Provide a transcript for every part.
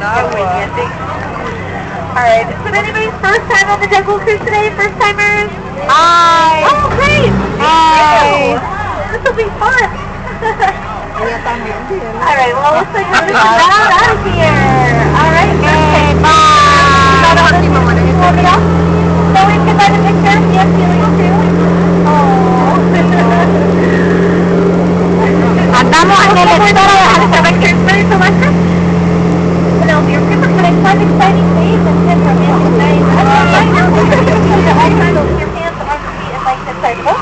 Alright, is it anybody's first time on the Jungle Cruise today? First timers? Hi! Oh, great! Hi! This will be fun! Alright, well, looks like we're moving out of here! Alright, Okay, bye! So we can buy the picture? Yes, Celia too? Oh. Andamos en el estado de Pictures for your selection? No, you're super good. It's quite exciting days and kids are really nice. All time with your hands on your feet and legs inside the boat.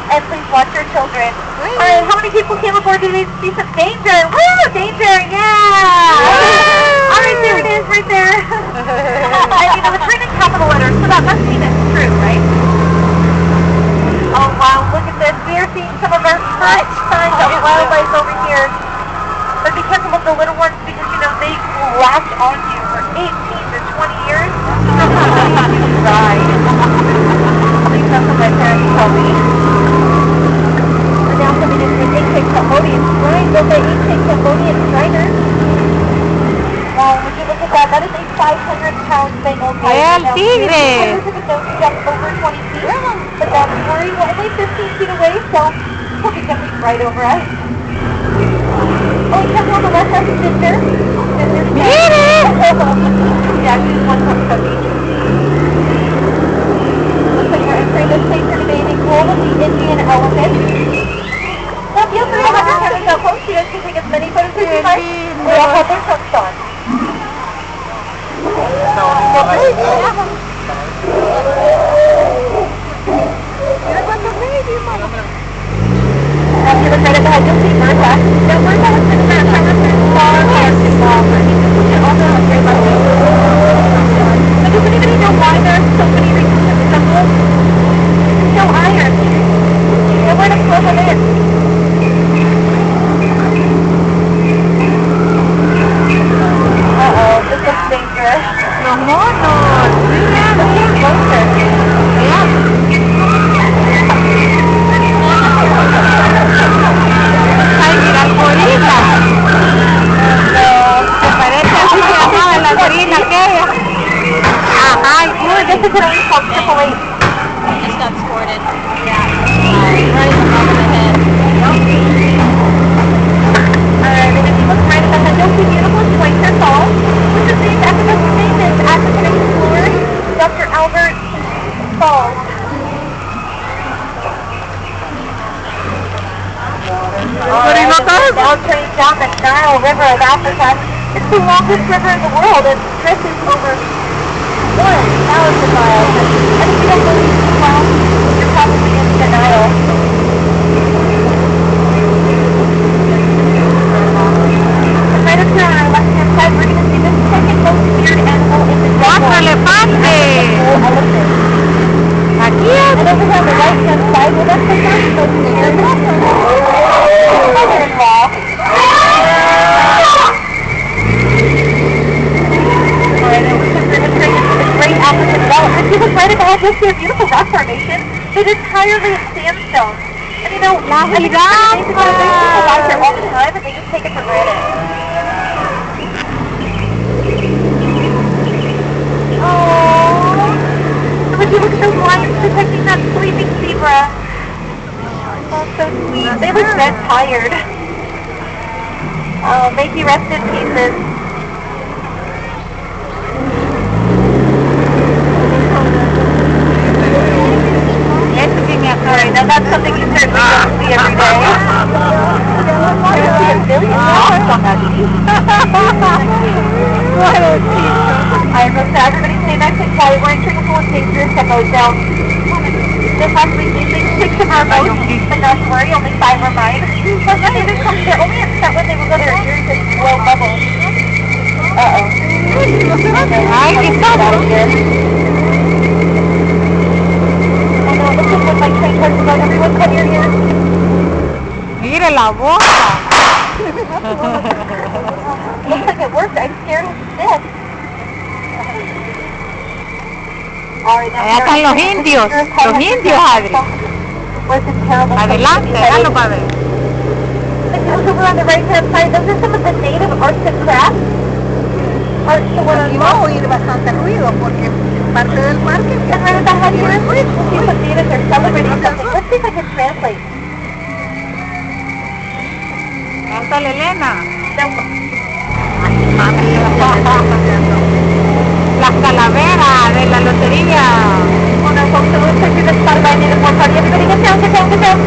And please watch your children. Alright, how many people came aboard today to see some danger? Woo! Danger! Yeah! Alright, there it is, right there. And you know, it's written in capital letters, so that must mean it's true, right? Oh wow, look at this. We are seeing some of our first signs of wildlife over here. But be careful of the little ones because, you know, they will latch on you for 18 to 20 years. Right. At least that's what my parents tell me. We're now coming into an 8K Cambodian shrine. Built by 8K Cambodian Shriners. Wow, would you look at that? That is a 500-pound Bengal tiger. El tigre! Tigers have been known to jump over 20 feet, but that's worried. We're only 15 feet away, so he'll be jumping right over us. Oh, you have on the left, that's a ginger. Mire! Yeah, she's one from Cubby. Looks like we're entering the sacred bathing pool with the Indian elephant. Now, feel free to have your camera cell phone so you guys can take as many photos as you like. We all have their phones on. If you look right at the head, you'll see Bertha. Now, Bertha has been around far too long. She also has great lessons. But does anybody know why there are so many reasons in the jungle? There's no iron. Nowhere to plug them in. Uh-oh, this looks dangerous. Los monos! Let's get closer. Ay, mira el gorila. Se parece así que llamaba la gorila aquella. Ajá, I guess it's only called Triple H. Just got squirted. Yeah. Right above the head. And if you look right at the head, you'll see beautiful Schweitzer Falls, which is named after the famous African explorer, Dr. Albert Falls. Now turning down the Nile River of Africa. It's the longest river in the world and stretches over 1,000 miles. And if you don't believe me, well, you're probably in denial. And right up here on our left-hand side, we're going to see the second most feared animal in the jungle. ¡Otro elefante! Elephant. Aquí es. And over here on the right-hand side, well, that's the most feared mother-in-law. Alright, it looks like we're entering into the Great African Development. If you look right ahead, you'll see a beautiful rock formation that is entirely of sandstone. And you know, La I think it's amazing that there's people out here all the time and they just take it for granted. Oh, would you look so blind protecting that sleeping zebra? Oh, so sweet. They look dead tired. Oh, may he rest in pieces. Alright, now that's something you certainly don't see every day. You're going to see a million dollars on that piece. What a piece. Alright, so everybody stay nice and quiet. We're entering a pool of dangerous demos now. Just last week, they saved 6 of our boats, but not to worry, only 5 were mine. Plus, when they didn't come, they're only upset when they will go to their ears and blow bubbles. Uh-oh. Ay, qué Out of here. Oh no, this is what my train talks about. Everyone cut your ears. Mire la boca. Looks like it worked. I'm scared stiff. Allá están los indios, Adri. Adelante, déjalo para ver. If you look over on the right-hand side, those are some of the native arts and crafts. Y va a oír bastante ruido porque parte del parque And right ahead here, see some data, they're celebrating something. Let's see if I can translate. Cántale, Elena. Las calaveras de la lotería. Oh no, folks, it looks like you're just spotted by a native war party. Everybody get down, get down, get down.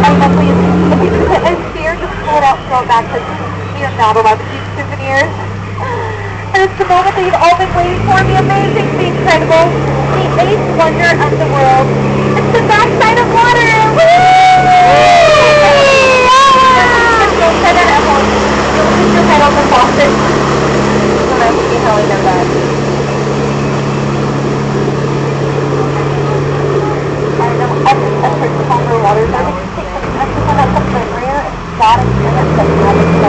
I know, please. If you can put a spear, just pull it out and throw it back to here now, the barbecue souvenirs. And it's the moment that you've all been waiting for, the amazing, the incredible, the eighth wonder of the world. It's the backside of water! Woo! You'll set it at home. You'll put your head on the faucet. So that would be how I know that. I know, I've heard the water. I would just take some extra of that area and got it, and that's